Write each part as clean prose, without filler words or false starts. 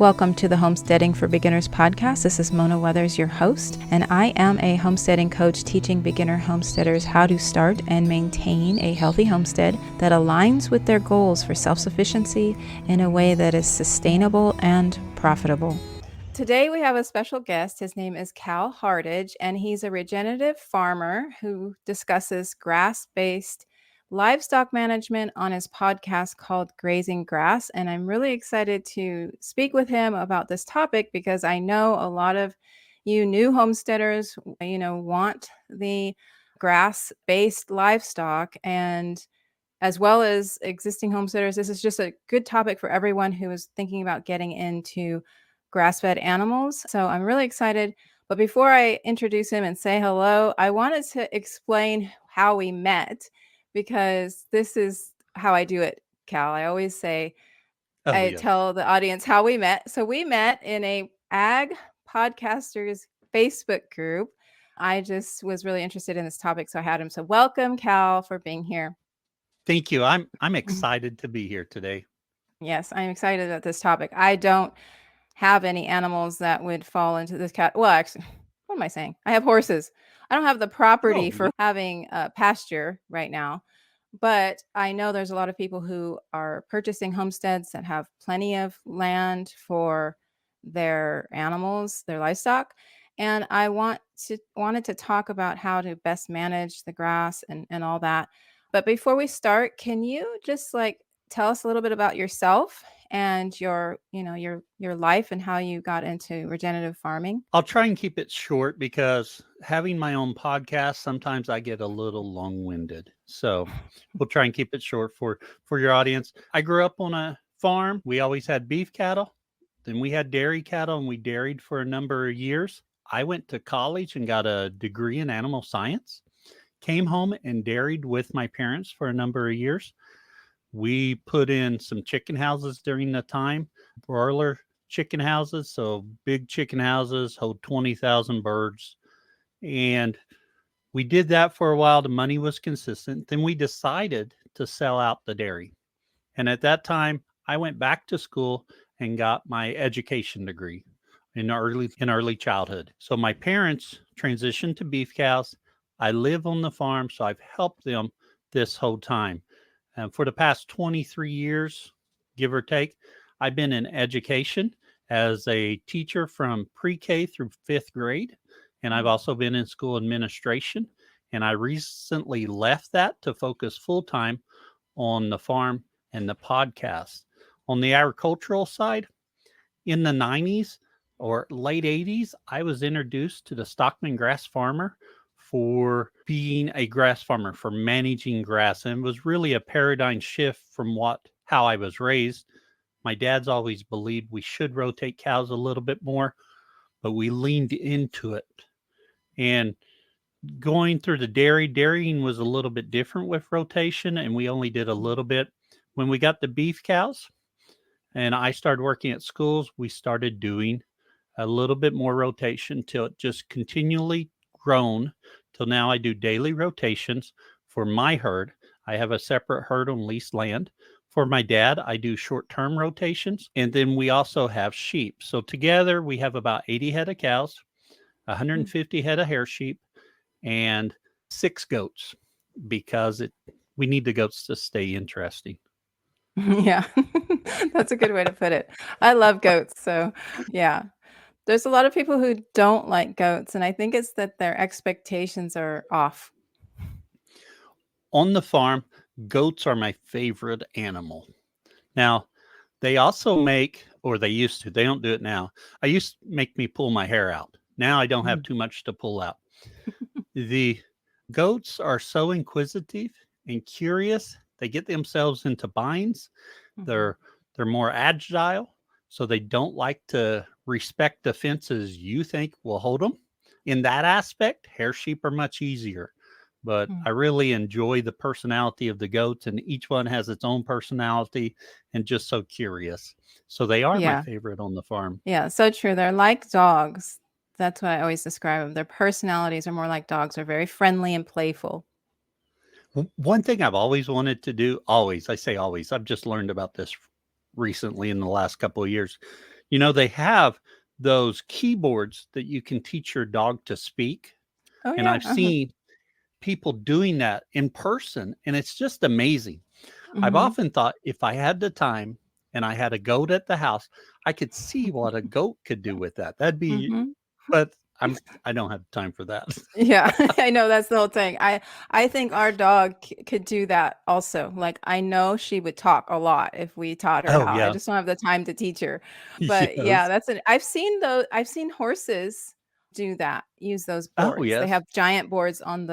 Welcome to the Homesteading for Beginners podcast. This is Mona Weathers, your host, and I am a homesteading coach teaching beginner homesteaders how to start and maintain a healthy homestead that aligns with their goals for self-sufficiency in a way that is sustainable and profitable. Today we have a special guest. His name is Cal Hardidge, and he's a regenerative farmer who discusses grass-based livestock management on his podcast called Grazing Grass. And I'm really excited to speak with him about this topic because I know a lot of you new homesteaders, want the grass-based livestock, and as well as existing homesteaders, this is just a good topic for everyone who is thinking about getting into grass-fed animals. So I'm really excited. But before I introduce him and say hello, I wanted to explain how we met, because this is how I do it, Cal. I always say, I Yes. tell the audience how we met. So we met in a ag podcasters Facebook group. I just was really interested in this topic, so I had him. So welcome, Cal, for being here. Thank you. I'm excited to be here today. Yes, I'm excited about this topic. I don't have any animals that would fall into this cat. Well, actually, what am I saying? I have horses. I don't have the property for having a pasture right now, but I know there's a lot of people who are purchasing homesteads that have plenty of land for their animals, their livestock. And I wanted to talk about how to best manage the grass and all that. But before we start, can you just tell us a little bit about yourself and your life and how you got into regenerative farming? I'll try and keep it short because having my own podcast, sometimes I get a little long-winded. So we'll try and keep it short for your audience. I grew up on a farm. We always had beef cattle. Then we had dairy cattle, and we dairied for a number of years. I went to college and got a degree in animal science. Came home and dairied with my parents for a number of years. We put in some chicken houses during the time, broiler chicken houses. So big chicken houses hold 20,000 birds. And we did that for a while. The money was consistent. Then we decided to sell out the dairy. And at that time, I went back to school and got my education degree in early childhood. So my parents transitioned to beef cows. I live on the farm, so I've helped them this whole time. And for the past 23 years, give or take, I've been in education as a teacher from pre-K through fifth grade. And I've also been in school administration. And I recently left that to focus full time on the farm and the podcast. On the agricultural side, in the 90s or late 80s, I was introduced to the Stockman grass farmer for being a grass farmer, for managing grass. And it was really a paradigm shift from how I was raised. My dad's always believed we should rotate cows a little bit more, but we leaned into it. And going through the dairying was a little bit different with rotation, and we only did a little bit. When we got the beef cows and I started working at schools, we started doing a little bit more rotation till it just continually grown till now. I do daily rotations for my herd. I have a separate herd on leased land. For my dad, I do short-term rotations. And then we also have sheep. So together we have about 80 head of cows, 150 head of hair sheep, and 6 goats because we need the goats to stay interesting. Yeah, that's a good way to put it. I love goats. So yeah, there's a lot of people who don't like goats, and I think it's that their expectations are off. On the farm, goats are my favorite animal. Now, they also they used to, they don't do it now. I used to make me pull my hair out. Now I don't have too much to pull out. The goats are so inquisitive and curious. They get themselves into binds. They're more agile, so they don't like to respect the fences you think will hold them. In that aspect, hair sheep are much easier. But I really enjoy the personality of the goats, and each one has its own personality and just so curious. So they are my favorite on the farm. Yeah, so true. They're like dogs. That's what I always describe them. Their personalities are more like dogs. They're very friendly and playful. One thing I've always wanted to do, I say always, I've just learned about this recently in the last couple of years. They have those keyboards that you can teach your dog to speak. Oh And yeah. I've seen people doing that in person, and it's just amazing. I've Mm-hmm. often thought if I had the time and I had a goat at the house, I could see what a goat could do with that. That'd be, Mm-hmm. but I don't have time for that. Yeah, I know that's the whole thing. I think our dog could do that also. Like I know she would talk a lot if we taught her Oh how. I yeah. just don't have the time to teach her. But yeah, Yes. I've seen horses do that. Use those Oh boards. They yes. have giant boards on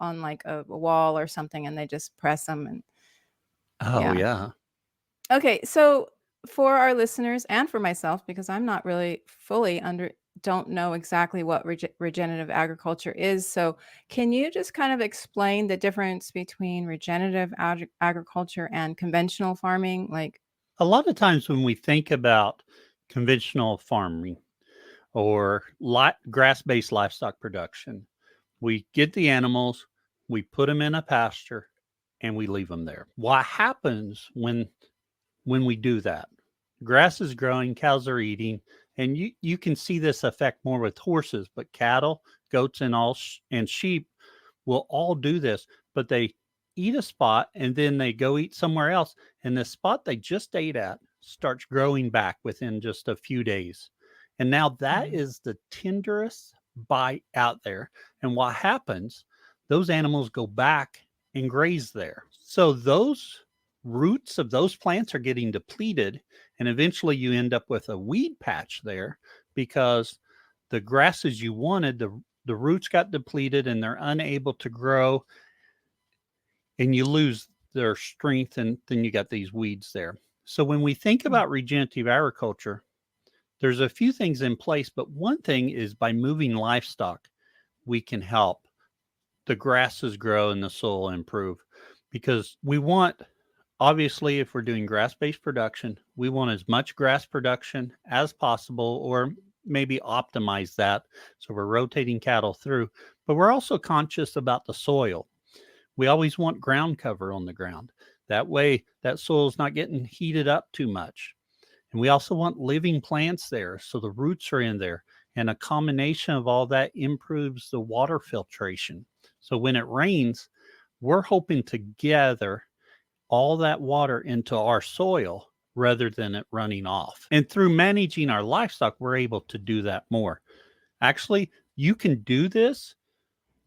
like a wall or something and they just press them and Oh yeah. yeah. Okay, so for our listeners and for myself, because I'm not really fully don't know exactly what regenerative agriculture is. So, can you just kind of explain the difference between regenerative agriculture and conventional farming? Like, A lot of times when we think about conventional farming or grass-based livestock production, we get the animals, we put them in a pasture, and we leave them there. What happens when we do that? Grass is growing, cows are eating, and you can see this effect more with horses, but cattle, goats, and sheep will all do this, but they eat a spot and then they go eat somewhere else, and the spot they just ate at starts growing back within just a few days. And now that Mhm. is the tenderest bite out there. And what happens? Those animals go back and graze there. So those roots of those plants are getting depleted, and eventually you end up with a weed patch there because the grasses you wanted, the roots got depleted and they're unable to grow, and you lose their strength, and then you got these weeds there. So when we think Mm. about regenerative agriculture, there's a few things in place, but one thing is by moving livestock, we can help the grasses grow and the soil improve, because we want, obviously, if we're doing grass-based production, we want as much grass production as possible, or maybe optimize that. So we're rotating cattle through, but we're also conscious about the soil. We always want ground cover on the ground. That way, that soil is not getting heated up too much. And we also want living plants there, so the roots are in there. And a combination of all that improves the water filtration. So when it rains, we're hoping to gather all that water into our soil rather than it running off. And through managing our livestock, we're able to do that more. Actually, you can do this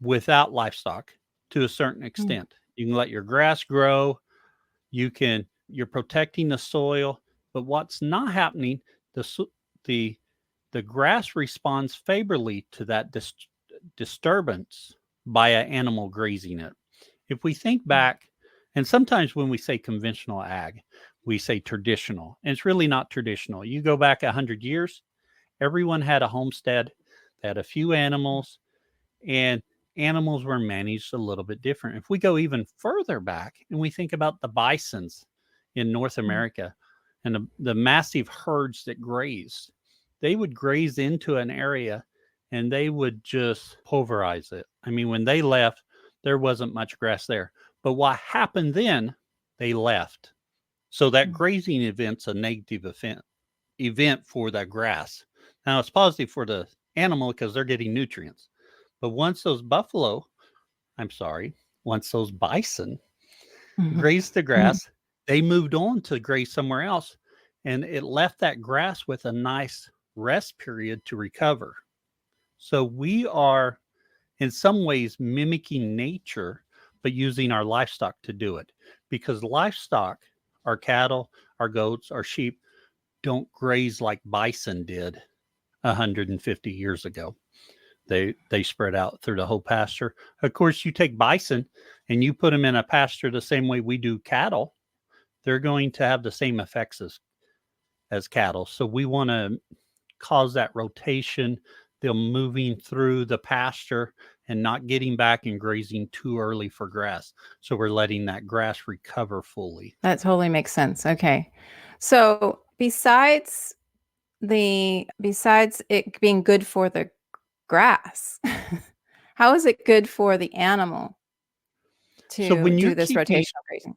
without livestock to a certain Mm. extent. You can let your grass grow, you're protecting the soil, but what's not happening, the the grass responds favorably to that disturbance by an animal grazing it. If we think Mm. back, and sometimes when we say conventional ag, we say traditional, and it's really not traditional. You go back 100 years, everyone had a homestead, they had a few animals, and animals were managed a little bit different. If we go even further back and we think about the bisons in North Mm. America and the massive herds that grazed, they would graze into an area and they would just pulverize it. I mean, when they left, there wasn't much grass there. But what happened then? They left. So that Mm. grazing event's a negative event for that grass. Now it's positive for the animal because they're getting nutrients. But once those bison Mhm. grazed the Mhm. grass, they moved on to graze somewhere else. And it left that grass with a nice rest period to recover. So we are, in some ways, mimicking nature, but using our livestock to do it. Because livestock, our cattle, our goats, our sheep, don't graze like bison did 150 years ago. They spread out through the whole pasture. Of course, you take bison and you put them in a pasture the same way we do cattle, they're going to have the same effects as cattle. So we want to cause that rotation, them moving through the pasture and not getting back and grazing too early for grass. So we're letting that grass recover fully. That totally makes sense. Okay. So besides it being good for the grass, how is it good for the animal So to when you're do this keeping, rotational grazing?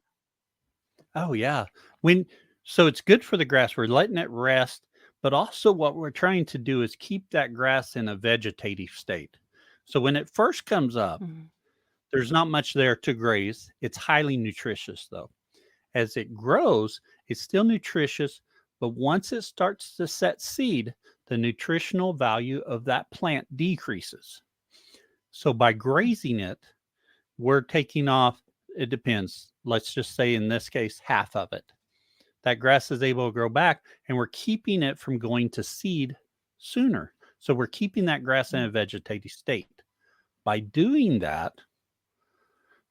oh yeah, when so it's good for the grass. We're letting it rest, But also what we're trying to do is keep that grass in a vegetative state. So when it first comes up, Mhm. there's not much there to graze. It's highly nutritious though. As it grows, it's still nutritious, but once it starts to set seed, the nutritional value of that plant decreases. So by grazing it, we're taking off, it depends. Let's just say in this case, half of it. That grass is able to grow back, and we're keeping it from going to seed sooner. So we're keeping that grass in a vegetative state. By doing that,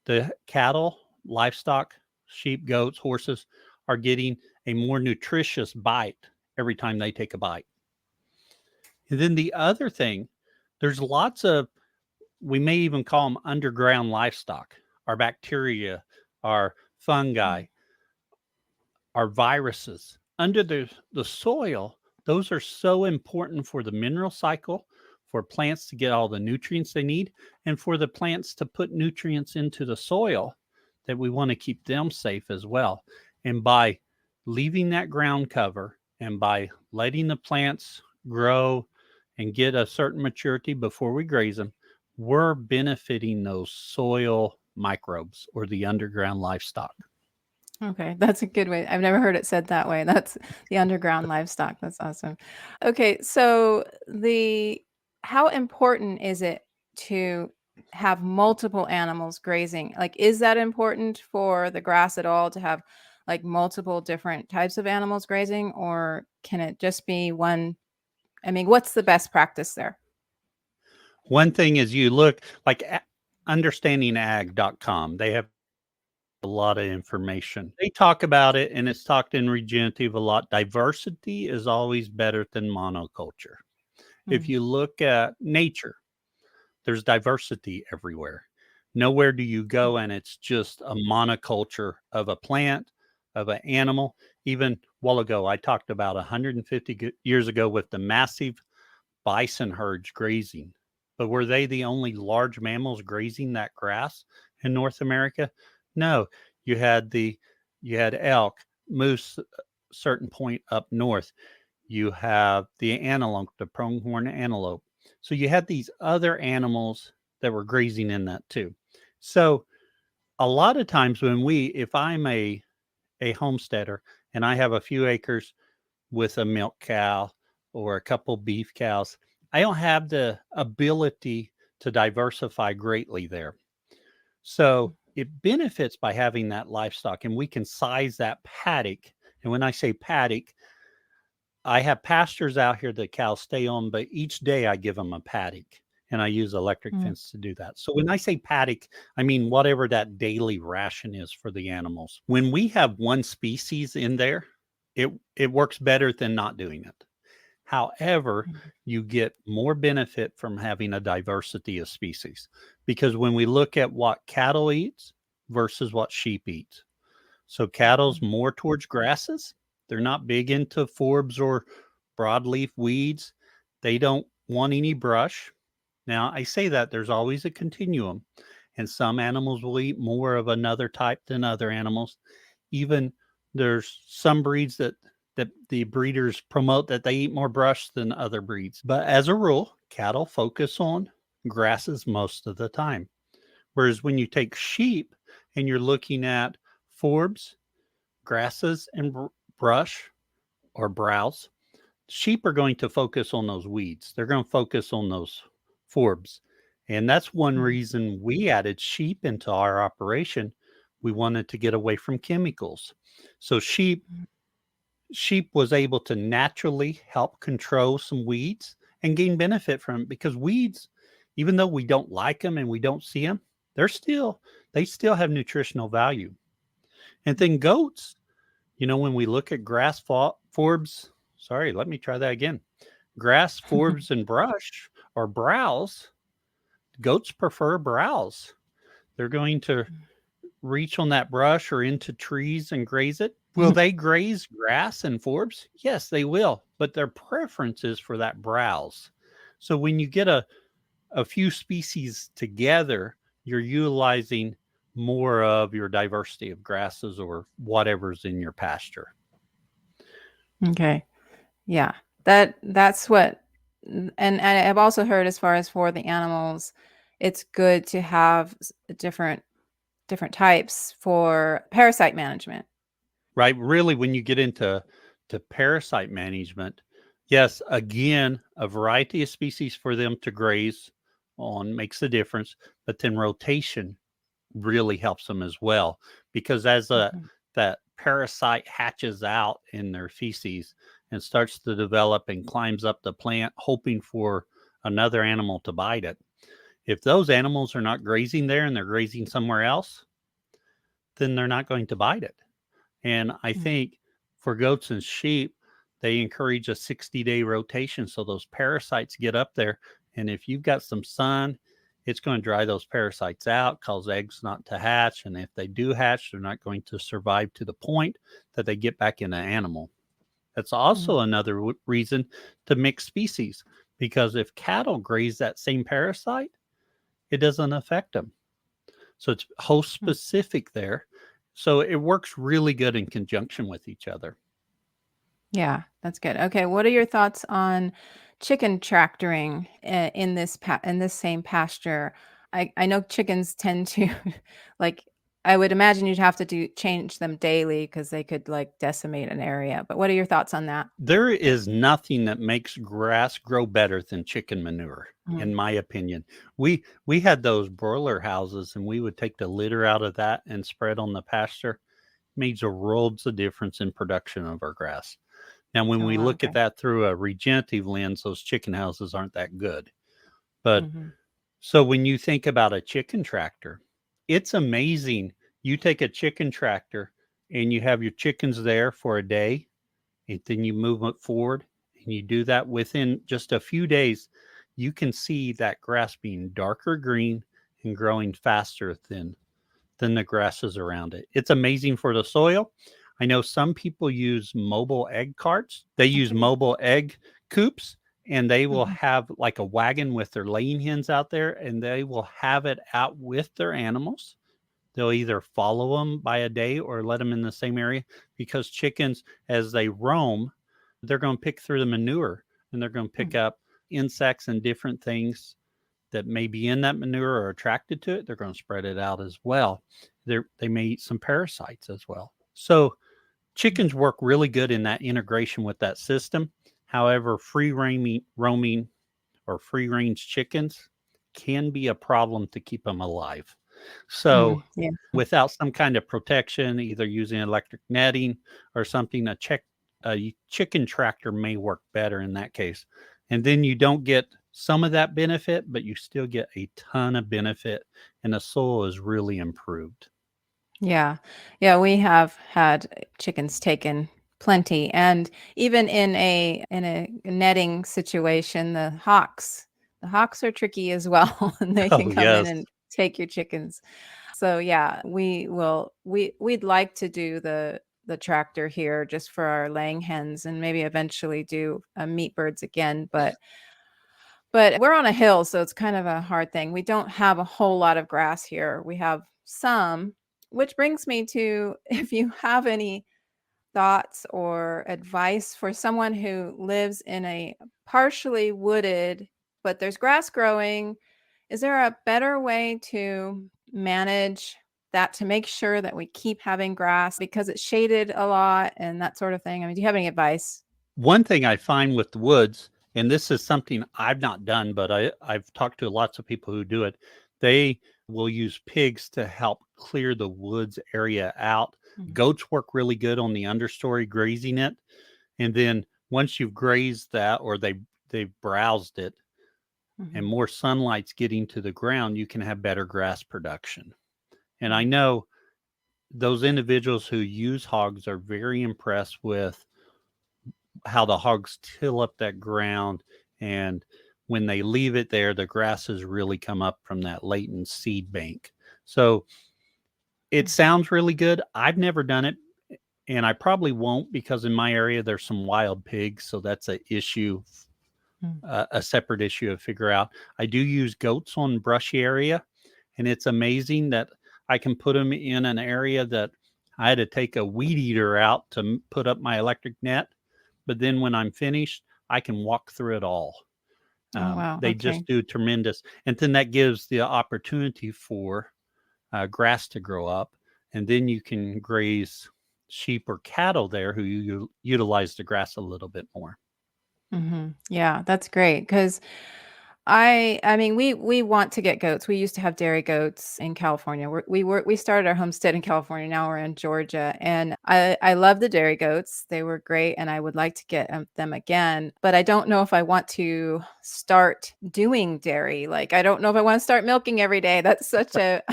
the cattle, livestock, sheep, goats, horses are getting a more nutritious bite every time they take a bite. And then the other thing, there's lots of, we may even call them underground livestock, our bacteria, our fungi, our viruses under the soil. Those are so important for the mineral cycle, for plants to get all the nutrients they need, and for the plants to put nutrients into the soil, that we want to keep them safe as well. And by leaving that ground cover and by letting the plants grow and get a certain maturity before we graze them, we're benefiting those soil microbes or the underground livestock. Okay, that's a good way. I've never heard it said that way. That's the underground livestock. That's awesome. Okay, so how important is it to have multiple animals grazing? Like, is that important for the grass at all to have like multiple different types of animals grazing, or can it just be one? I mean, what's the best practice there? One thing is you look like understandingag.com. They have a lot of information. They talk about it, and it's talked in regenerative a lot. Diversity is always better than monoculture. If Mm, you look at nature, there's diversity everywhere. Nowhere do you go and it's just a monoculture of a plant, of an animal. Even a while ago, I talked about 150 years ago with the massive bison herds grazing. But were they the only large mammals grazing that grass in North America? No. You had elk, moose, certain point up north. You have the antelope, the pronghorn antelope. So you had these other animals that were grazing in that too. So a lot of times if I'm a homesteader and I have a few acres with a milk cow or a couple beef cows, I don't have the ability to diversify greatly there. So it benefits by having that livestock, and we can size that paddock. And when I say paddock, I have pastures out here that cows stay on, but each day I give them a paddock, and I use electric mm, fence to do that. So when I say paddock, I mean whatever that daily ration is for the animals. When we have one species in there, it works better than not doing it. However, mm, you get more benefit from having a diversity of species, because when we look at what cattle eats versus what sheep eats, so cattle's mm, more towards grasses. They're not big into forbs or broadleaf weeds. They don't want any brush. Now, I say that there's always a continuum, and some animals will eat more of another type than other animals. Even there's some breeds that the breeders promote that they eat more brush than other breeds. But as a rule, cattle focus on grasses most of the time. Whereas when you take sheep and you're looking at forbs, grasses, and brush or browse, sheep are going to focus on those weeds. They're going to focus on those forbs. And that's one mm, reason we added sheep into our operation. We wanted to get away from chemicals. So sheep was able to naturally help control some weeds and gain benefit from it, because weeds, even though we don't like them and we don't see them, they still have nutritional value. And then goats, when we look at forbs, sorry, let me try that again. Grass, forbs, and brush or browse, goats prefer browse. They're going to reach on that brush or into trees and graze it. Will they graze grass and forbs? Yes, they will, but their preference is for that browse. So when you get a few species together, you're utilizing more of your diversity of grasses or whatever's in your pasture. Okay. Yeah. That's what, and I've also heard as far as for the animals, it's good to have different types for parasite management. Right? Really, when you get into parasite management, yes, again, a variety of species for them to graze on makes a difference, but then rotation really helps them as well, because as Mhm. that parasite hatches out in their feces and starts to develop and climbs up the plant hoping for another animal to bite it, if those animals are not grazing there and they're grazing somewhere else, then they're not going to bite it. And I Mm. think for goats and sheep, they encourage a 60-day rotation so those parasites get up there. And if you've got some sun, it's going to dry those parasites out, cause eggs not to hatch. And if they do hatch, they're not going to survive to the point that they get back in an animal. That's also Mhm. another reason to mix species, because if cattle graze that same parasite, it doesn't affect them. So it's host Mm. specific there. So it works really good in conjunction with each other. Yeah, that's good. Okay, what are your thoughts on chicken tractoring in in this same pasture? I know chickens tend to like I would imagine you'd have to do change them daily because they could like decimate an area. But what are your thoughts on that? There is nothing that makes grass grow better than chicken manure, Mm. in my opinion. We had those broiler houses, and we would take the litter out of that and spread on the pasture. Made a worlds of difference in production of our grass. Now, when Oh we wow, look at okay. that through a regenerative lens, those chicken houses aren't that good. But Hmm. so when you think about a chicken tractor, it's amazing. You take a chicken tractor and you have your chickens there for a day, and then you move it forward, and you do that within just a few days, you can see that grass being darker green and growing faster than the grasses around it. It's amazing for the soil. I know some people use mobile egg carts. They use Okay. mobile egg coops, and they will Hmm. have like a wagon with their laying hens out there, and they will have it out with their animals. They'll either follow them by a day or let them in the same area, because chickens, as they roam, they're going to pick through the manure, and they're going to pick up insects and different things that may be in that manure or attracted to it. They're going to spread it out as well. They may eat some parasites as well. So chickens work really good in that integration with that system. However, free roaming or free range chickens can be a problem to keep them alive. So Yeah. without some kind of protection, either using electric netting or something, a chicken tractor may work better in that case. And then you don't get some of that benefit, but you still get a ton of benefit, and the soil is really improved. Yeah. Yeah, we have had chickens taken plenty, and even in a netting situation, the hawks are tricky as well, and they can Oh, come in yes. and take your chickens. So yeah, we'd like to do the tractor here just for our laying hens and maybe eventually do meat birds again, but we're on a hill, so it's kind of a hard thing. We don't have a whole lot of grass here. We have some, which brings me to if you have any thoughts or advice for someone who lives in a partially wooded, but there's grass growing, is there a better way to manage that to make sure that we keep having grass because it's shaded a lot and that sort of thing? I mean, do you have any advice? One thing I find with the woods, and this is something I've not done, but I've talked to lots of people who do it. They will use pigs to help clear the woods area out. Mhm. Goats work really good on the understory grazing it. And then once you've grazed that, or they've browsed it, and Mhm. more sunlight's getting to the ground, you can have better grass production. And I Mm. know those individuals who use hogs are very impressed with how the hogs till up that ground, and when they leave it there, the grasses really come up from that latent seed bank. So it Mhm. sounds really good. I've never done it, and I probably won't, because in my area there's some wild pigs, so that's a issue, Mm. a separate issue to figure out. I do use goats on brushy area, and it's amazing that I can put them in an area that I had to take a weed eater out to put up my electric net. But then when I'm finished, I can walk through it all. Oh, wow. They Okay. just do tremendous. And then that gives the opportunity for grass to grow up. And then you can graze sheep or cattle there who utilize the grass a little bit more. Yeah, that's great because I mean, we want to get goats. We used to have dairy goats in California. We started our homestead in California. Now we're in Georgia, and I love the dairy goats. They were great, and I would like to get them again. But I don't know if I want to start doing dairy. Like I don't know if I want to start milking every day. That's such a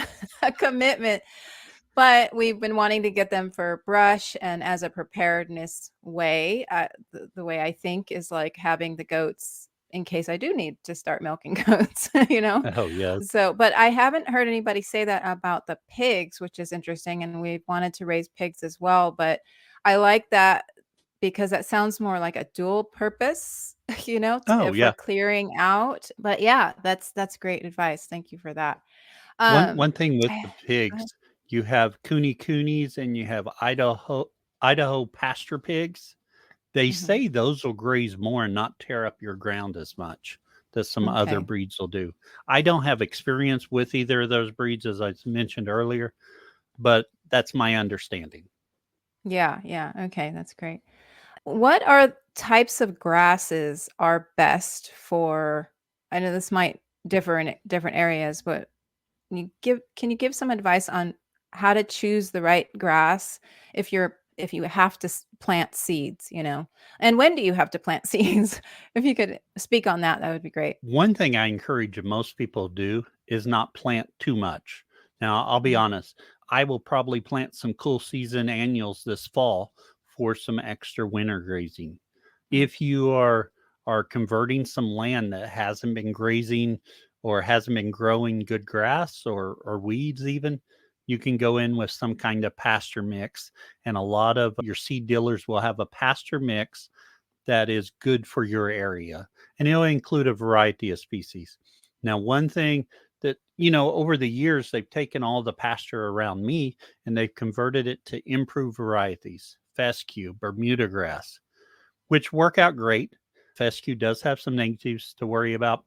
a commitment. But we've been wanting to get them for brush and as a preparedness way. The way I think is like having the goats in case I do need to start milking goats, you know? Oh, yes. So, but I haven't heard anybody say that about the pigs, which is interesting. And we wanted to raise pigs as well. But I like that because that sounds more like a dual purpose, Oh, if we're yeah. clearing out. But yeah, that's great advice. Thank you for that. One thing with the Go ahead. pigs, you have coonies and you have Idaho pasture pigs. They Mhm. say those will graze more and not tear up your ground as much that some other Okay. breeds will do. I don't have experience with either of those breeds, as I mentioned earlier, but that's my understanding. Yeah, yeah. Okay, that's great. What are types of grasses are best for I know this might differ in different areas, but can you give some advice on how to choose the right grass if you have to plant seeds, you know? And when do you have to plant seeds? If you could speak on that, that would be great. One thing I encourage most people to do is not plant too much. Now, I'll be Mhm, honest, I will probably plant some cool season annuals this fall for some extra winter grazing. mm, If you are converting some land that hasn't been grazing or hasn't been growing good grass or weeds even, you can go in with some kind of pasture mix. And a lot of your seed dealers will have a pasture mix that is good for your area. And it'll include a variety of species. Now, one thing that, over the years, they've taken all the pasture around me and they've converted it to improved varieties, fescue, Bermuda grass, which work out great. Fescue does have some natives to worry about.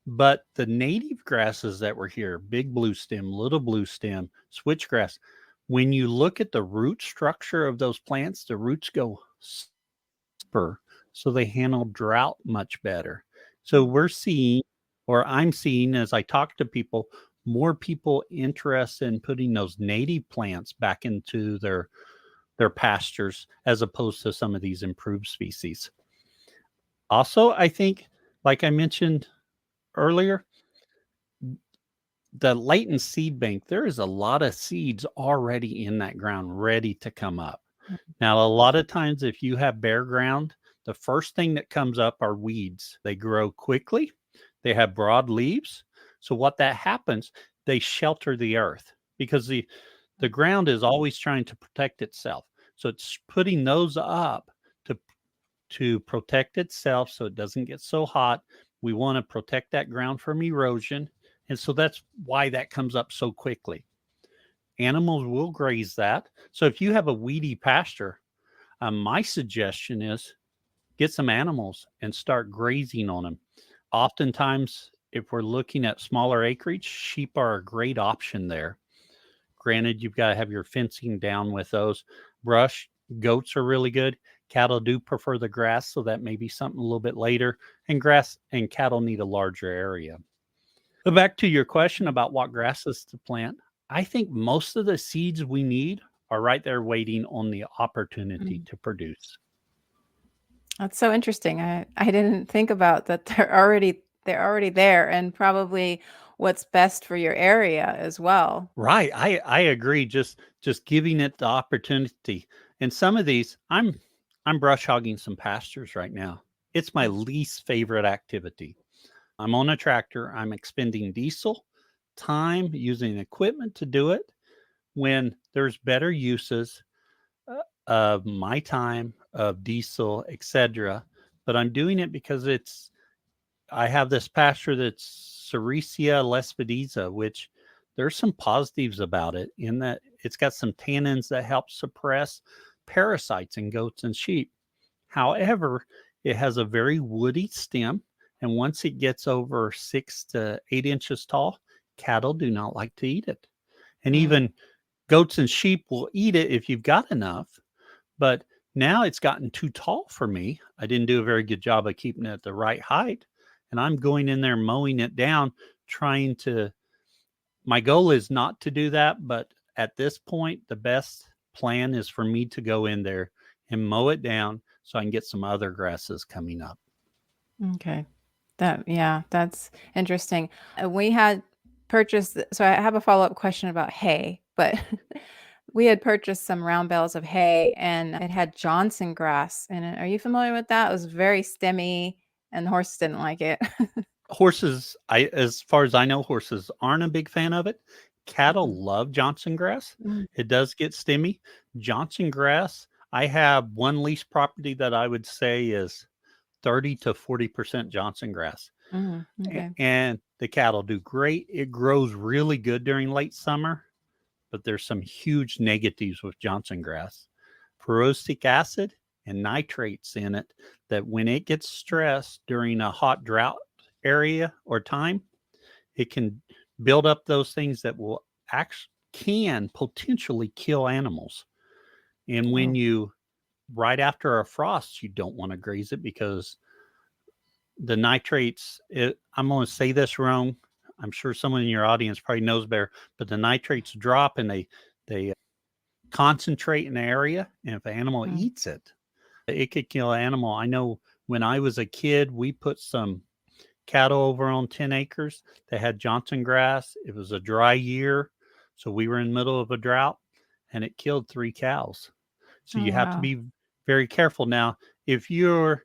But the native grasses that were here, big blue stem, little blue stem, switchgrass, when you look at the root structure of those plants, the roots go deeper, so they handle drought much better. So mm, we're seeing, or I'm seeing as I talk to people, more people interested in putting those native plants back into their pastures as opposed to some of these improved species. Also, I think, like I mentioned earlier, the latent seed bank, there is a lot of seeds already in that ground ready to come up. mm, Now, a lot of times, if you have bare ground, the first thing that comes up are weeds. They grow quickly, they have broad leaves. So, what that happens, they shelter the earth because the ground is always trying to protect itself. So, it's putting those up to, to protect itself so it doesn't get so hot. We want to protect that ground from erosion. And so, that's why that comes up so quickly. Animals will graze that. So, if you have a weedy pasture, my suggestion is get some animals and start grazing on them. Oftentimes, if we're looking at smaller acreage, sheep are a great option there. Granted, you've got to have your fencing down with those. Brush, goats are really good. Cattle do prefer the grass, so that may be something a little bit later. And grass and cattle need a larger area. But back to your question about what grasses to plant, I think most of the seeds we need are right there waiting on the opportunity mm. to produce. That's so interesting. I didn't think about that they're already there and probably what's best for your area as well. Right. I agree. Just giving it the opportunity. And some of these, I'm brush hogging some pastures right now. It's my Mm, least favorite activity. I'm on a tractor. I'm expending diesel, time, using equipment to do it when there's better uses of my time, of diesel, etc. But I'm doing it because I have this pasture that's Sericea lespedeza, which there's some positives about it in that it's got some tannins that help suppress parasites in goats and sheep. However, It has a very woody stem, and once it gets over 6 to 8 inches tall, cattle do not like to eat it. And even goats and sheep will eat it if you've got enough, but now it's gotten too tall for me. I didn't do a very good job of keeping it at the right height, and I'm going in there mowing it down, trying to my goal is not to do that, but at this point, the best plan is for me to go in there and mow it down so I can get some other grasses coming up. Okay. That's interesting. We had purchased, so I have a follow-up question about hay, but we had purchased some round bales of hay and it had Johnson grass in it. Are you familiar with that? It was very stemmy and the horse didn't like it. Horses, as far as I know, horses aren't a big fan of it. Cattle Mhm. love Johnson grass. Mm. It does get stemmy. Johnson grass, I have one lease property that I would say is 30 to 40% Johnson grass. Okay. And the cattle do great. It grows really good during late summer, but there's some huge negatives with Johnson grass. Prussic acid and nitrates in it that when it gets stressed during a hot drought area or time, it can build up those things that will actually can potentially kill animals. And when Oh, you right after a frost, you don't want to graze it because the nitrates, I'm going to say this wrong. I'm sure someone in your audience probably knows better, but the nitrates drop and they concentrate in the area. And if an animal mm, eats it, it could kill an animal. I know when I was a kid, we put some cattle over on 10 acres. They had Johnson grass. It was a dry year. So we were in the middle of a drought and it killed 3 cows. So oh you have to wow. be very careful. Now, if you're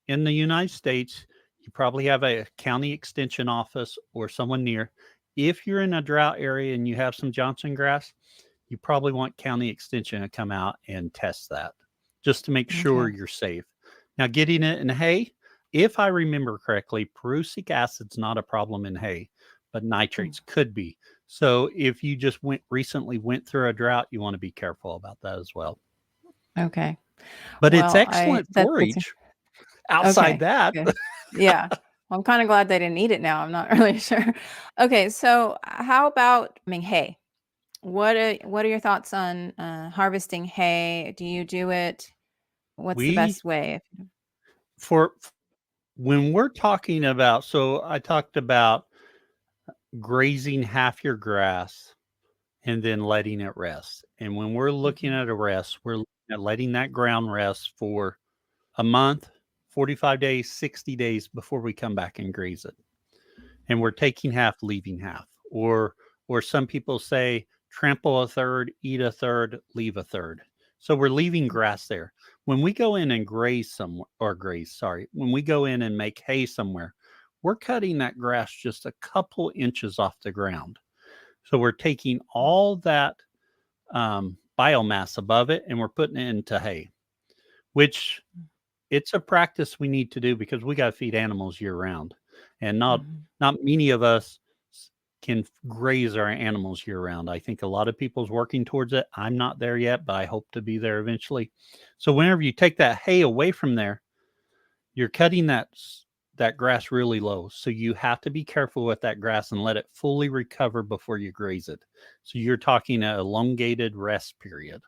in the United States, you probably have a county extension office or someone near. If you're in a drought area and you have some Johnson grass, you probably want county extension to come out and test that just to make sure Okay. you're safe. Now, getting it in hay, if I remember correctly, prussic acid's not a problem in hay, but Mm, nitrates could be. So if you just recently went through a drought, you want to be careful about that as well. okay. But it's Well, I excellent that's good to forage outside okay. that. Good. Yeah. Well, I'm kinda glad they didn't eat it now. I'm not really sure. Okay, so how about, I mean, hay? What are your thoughts on, harvesting hay? Do you do it? What's the We best way? for when we're talking about, so I talked about grazing half your grass and then letting it rest. And when we're looking Mhm. at a rest, we're looking at letting that ground rest for a month, 45 days, 60 days before we come back and graze it. And we're taking half, leaving half. Or some people say trample a third, eat a third, leave a third. So we're leaving grass there. When we go in and graze somewhere, or graze, sorry, when we go in and make hay somewhere, we're cutting that grass just a couple inches off the ground. So we're taking all that biomass above it and we're putting it into hay, which it's a practice we need to do because we got to feed animals year round, and Mhm. not many of us can graze our animals year round. I think a lot of people's working towards it. I'm not there yet, but I hope to be there eventually. So whenever you take that hay away from there, you're cutting that grass really low. So you have to be careful with that grass and let it fully recover before you graze it. So you're talking an elongated rest period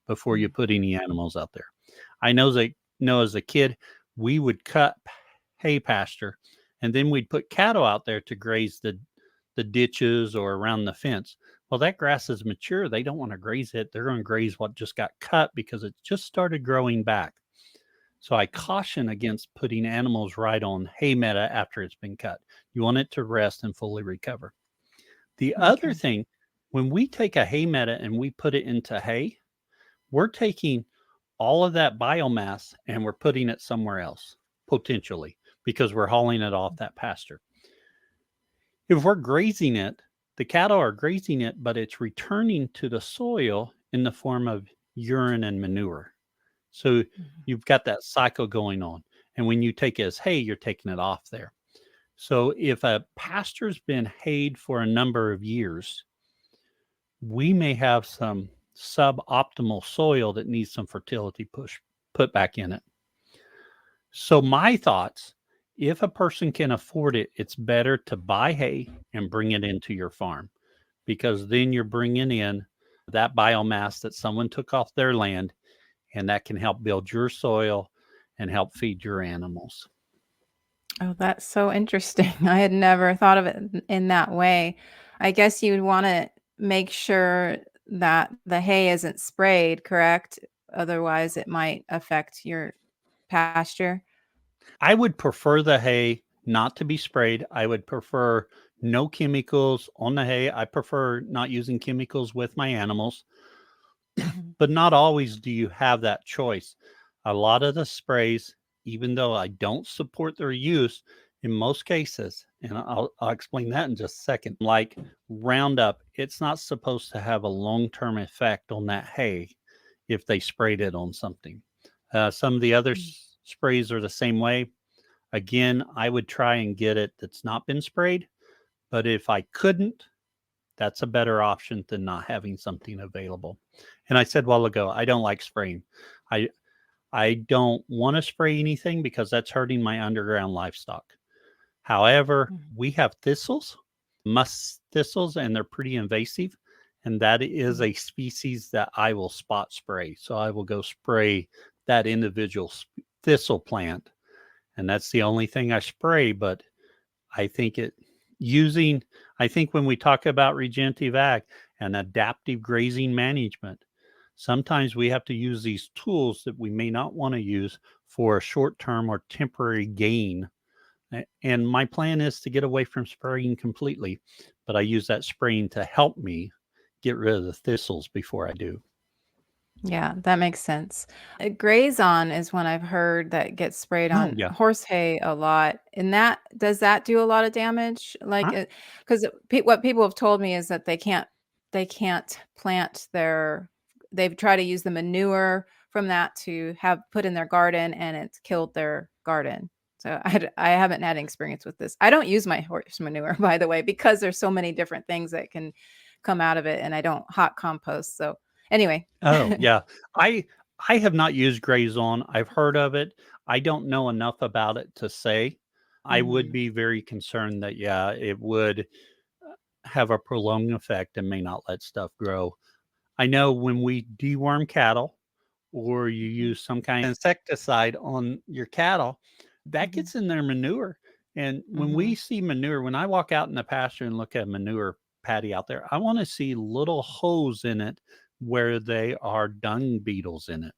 before you Mm. put any animals out there. I know as a kid, we would cut hay pasture and then we'd put cattle out there to graze the ditches or around the fence. Well, that grass is mature. They don't want to graze it. They're going to graze what just got cut because it just started growing back. So I caution against putting animals right on hay meadow after it's been cut. You want it to rest and fully recover. The other Okay. thing, when we take a hay meadow and we put it into hay, we're taking all of that biomass and we're putting it somewhere else, potentially, because we're hauling it off that pasture. If we're grazing it, the cattle are grazing it, but it's returning to the soil in the form of urine and manure. So Mhm. you've got that cycle going on. And when you take it as hay, you're taking it off there. So if a pasture's been hayed for a number of years, we may have some suboptimal soil that needs some fertility push put back in it. So my thoughts, if a person can afford it, it's better to buy hay and bring it into your farm because then you're bringing in that biomass that someone took off their land and that can help build your soil and help feed your animals. Oh, that's so interesting. I had never thought of it in that way. I guess you would want to make sure that the hay isn't sprayed, correct? Otherwise, it might affect your pasture. I would prefer the hay not to be sprayed. I would prefer no chemicals on the hay. I prefer not using chemicals with my animals, Mhm. but not always do you have that choice. A lot of the sprays, even though I don't support their use in most cases, and I'll explain that in just a second, like Roundup, it's not supposed to have a long term effect on that hay if they sprayed it on something. Some of the other Mm. sprays are the same way. Again, I would try and get it that's not been sprayed, but if I couldn't, that's a better option than not having something available. And I said a while ago, I don't like spraying. I I don't want to spray anything because that's hurting my underground livestock. However, Mhm. we have thistles, musk thistles, and they're pretty invasive. And that is Mhm. a species that I will spot spray. So I will go spray that individual thistle plant. And that's the only thing I spray. But I think it using, I think when we talk about regenerative ag and adaptive grazing management, sometimes we have to use these tools that we may not want to use for a short term or temporary gain. And my plan is to get away from spraying completely, but I use that spraying to help me get rid of the thistles before I do. Yeah, that makes sense. Graze on is one I've heard that gets sprayed Oh, on yeah. horse hay a lot. And that does that do a lot of damage? Like, Huh? because what people have told me is that they can't plant their. They've tried to use the manure from that to have put in their garden, and it's killed their garden. So I haven't had any experience with this. I don't use my horse manure, by the way, because there's so many different things that can come out of it, and I don't hot compost. So anyway. Oh, yeah. I I have not used Grazon. I've heard of it. I don't know enough about it to say. I would Mhm. be very concerned that, yeah, it would have a prolonged effect and may not let stuff grow. I know when we deworm cattle or you Mhm. use some kind of insecticide on your cattle, that Mhm. gets in their manure. And when we Mhm. see manure, when I walk out in the pasture and look at manure patty out there, I want to see little holes in it where they are dung beetles in it.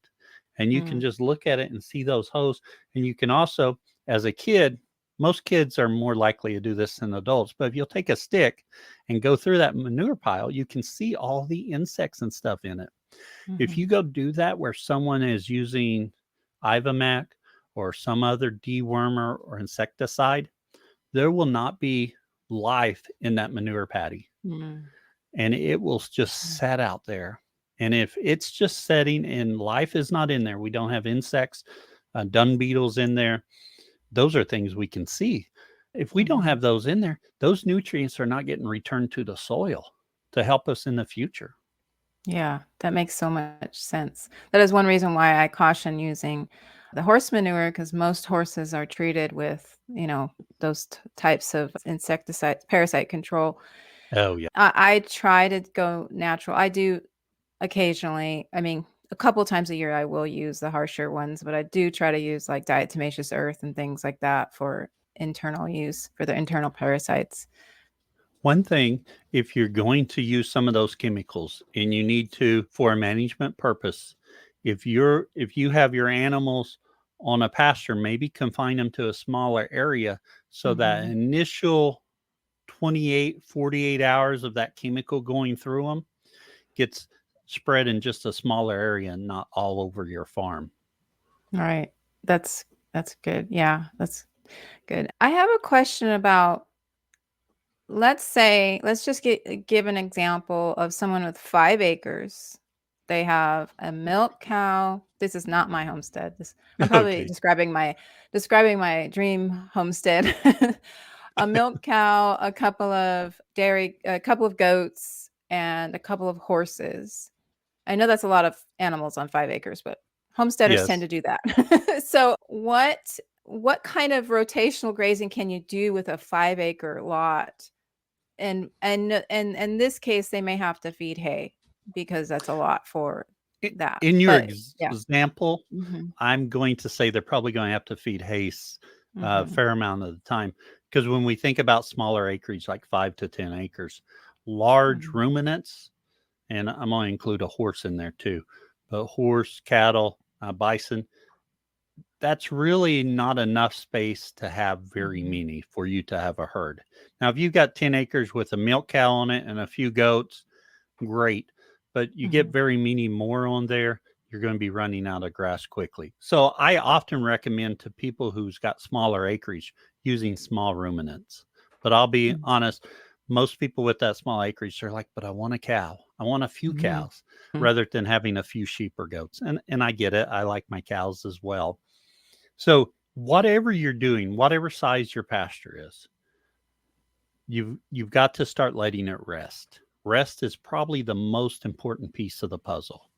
And you can Mm. just look at it and see those holes. And you can also, as a kid, most kids are more likely to do this than adults. But if you'll take a stick and go through that manure pile, you can see all the insects and stuff in it. If Mhm. you go do that where someone is using Ivamac or some other dewormer or insecticide, there will not be life in that manure patty Mm. and it will just Mm. set out there. And if it's just setting and life is not in there, we don't have insects, dung beetles in there, those are things we can see. If we don't Mhm. have those in there, those nutrients are not getting returned to the soil to help us in the future. Yeah, that makes so much sense. That is one reason why I caution using the horse manure because most horses are treated with, those types of insecticides, parasite control. Oh, yeah. I try to go natural. I do occasionally. I mean, a couple times a year I will use the harsher ones, but I do try to use like diatomaceous earth and things like that for internal use for the internal parasites. One thing, if you're going to use some of those chemicals and you need to for a management purpose, if you have your animals on a pasture, maybe confine them to a smaller area so that Mhm. initial 28, 48 hours of that chemical going through them gets spread in just a smaller area and not all over your farm. Right. That's good. Yeah, that's good. I have a question about let's just give an example of someone with 5 acres. They have a milk cow. This is not my homestead. I'm probably Okay. describing my dream homestead. A milk cow, a couple of goats, and a couple of horses. I know that's a lot of animals on 5 acres, but Homesteaders tend Yes. to do that. So what kind of rotational grazing can you do with a 5-acre lot? And in this case, they may have to feed hay because that's a lot for that. In your But yeah. example, Mm-hmm. I'm going to say they're probably going to have to feed hay a Mm-hmm. fair amount of the time, because when we think about smaller acreage, like 5 to 10 acres, large Mm-hmm. ruminants, and I'm going to include a horse in there too, but horse, cattle, bison, that's really not enough space to have very Mm-hmm. many for you to have a herd. Now, if you've got 10 acres with a milk cow on it and a few goats, great. But you get Mm-hmm. very many more on there, you're going to be running out of grass quickly. So I often recommend to people who's got smaller acreage using small ruminants. But I'll be honest, most people with that small acreage, they're like, but I want a cow. I want a few Mm-hmm. cows rather than having a few sheep or goats. And I get it. I like my cows as well. So whatever you're doing, whatever size your pasture is, you've got to start letting it rest. Rest is probably the most important piece of the puzzle.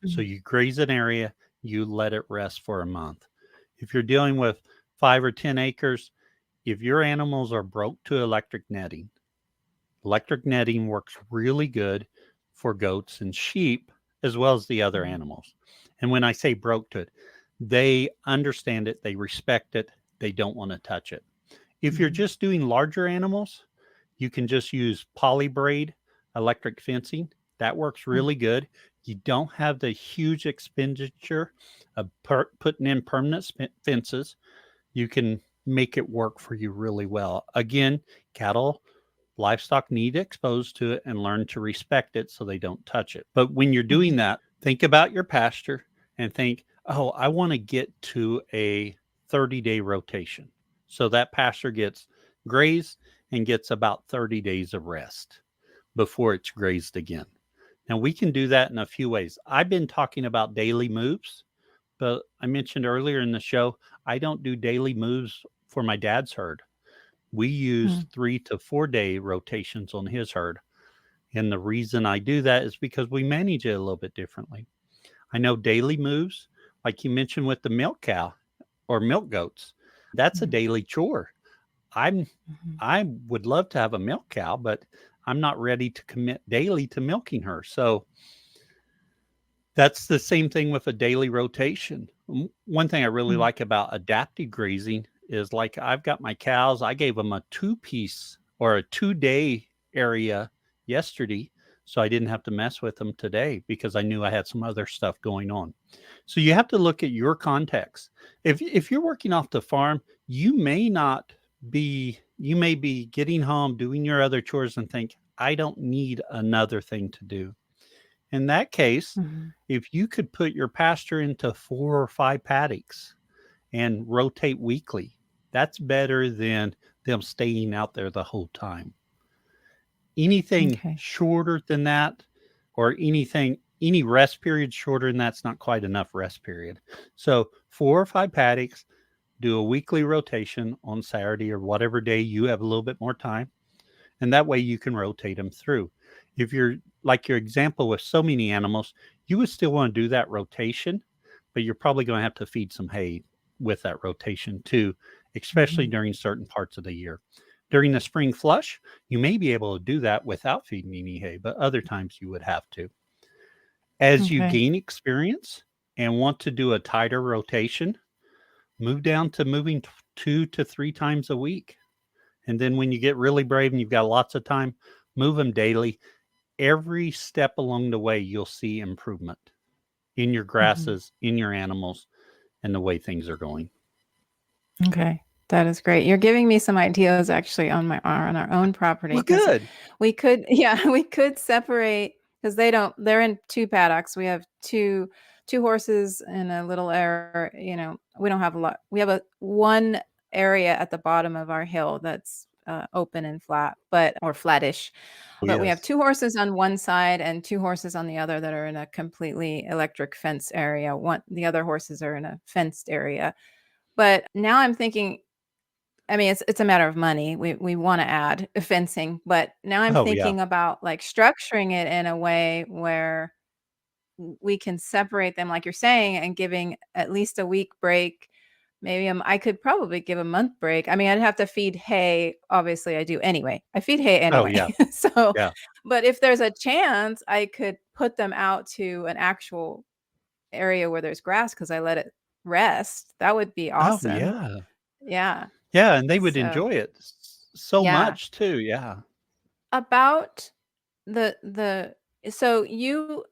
So Mm-hmm. you graze an area, you let it rest for a month. If you're dealing with 5 or 10 acres, if your animals are broke to electric netting works really good for goats and sheep as well as the other Mm-hmm. animals. And when I say broke to it, they understand it, they respect it, they don't want to touch it. If you're Mm-hmm. just doing larger animals, you can just use poly braid electric fencing. That works really good. You don't have the huge expenditure of putting in permanent fences. You can make it work for you really well. Again, cattle, livestock need exposed to it and learn to respect it so they don't touch it. But when you're doing Mm-hmm. that, think about your pasture and think, oh, I want to get to a 30-day rotation. So that pasture gets grazed and gets about 30 days of rest before it's grazed again. Now, we can do that in a few ways. I've been talking about daily moves, but I mentioned earlier in the show, I don't do daily moves for my dad's herd. We use 3 to 4 day rotations on his herd. And the reason I do that is because we manage it a little bit differently. I know daily moves, like you mentioned with the milk cow or milk goats, that's a daily chore. I'm Mm-hmm. I would love to have a milk cow, but I'm not ready to commit daily to milking her. So that's the same thing with a daily rotation. One thing I really Mm-hmm. like about adaptive grazing is, like, I've got my cows, I gave them a 2 piece or a 2 day area yesterday. So I didn't have to mess with them today because I knew I had some other stuff going on. So you have to look at your context. If you're working off the farm, you may be getting home, doing your other chores and think, I don't need another thing to do. In that case, Mm-hmm. if you could put your pasture into 4 or 5 paddocks and rotate weekly, that's better than them staying out there the whole time. Anything Okay. shorter than that, or any rest period shorter than that's not quite enough rest period. So 4 or 5 paddocks, do a weekly rotation on Saturday or whatever day you have a little bit more time. And that way you can rotate them through. If you're like your example with so many animals, you would still want to do that rotation, but you're probably going to have to feed some hay with that rotation too, especially Mm-hmm. during certain parts of the year. During the spring flush, you may be able to do that without feeding any hay, but other times you would have to. As you Okay. gain experience and want to do a tighter rotation, move down to moving 2 to 3 times a week. And then when you get really brave and you've got lots of time, move them daily. Every step along the way, you'll see improvement in your Mm-hmm. grasses, in your animals, and the way things are going. Okay. That is great. You're giving me some ideas actually on our own property Well, because good. we could we could separate because they're in 2 paddocks. We have two horses in a little area, we don't have a lot. We have a one area at the bottom of our hill that's open and flat, or flattish. But we have Yes. 2 horses on one side and 2 horses on the other that are in a completely electric fence area. The other horses are in a fenced area. But now I'm thinking, I mean, it's a matter of money. We want to add fencing, but now I'm Oh, yeah. thinking about like structuring it in a way where we can separate them, like you're saying, and giving at least a week break. Maybe I could probably give a month break. I mean, I'd have to feed hay. Obviously, I do anyway. I feed hay Oh, anyway. yeah. So, Yeah. but if there's a chance, I could put them out to an actual area where there's grass because I let it rest. That would be Oh, awesome. yeah. Yeah. Yeah, and they would So, enjoy it so yeah. much too, yeah. About the so you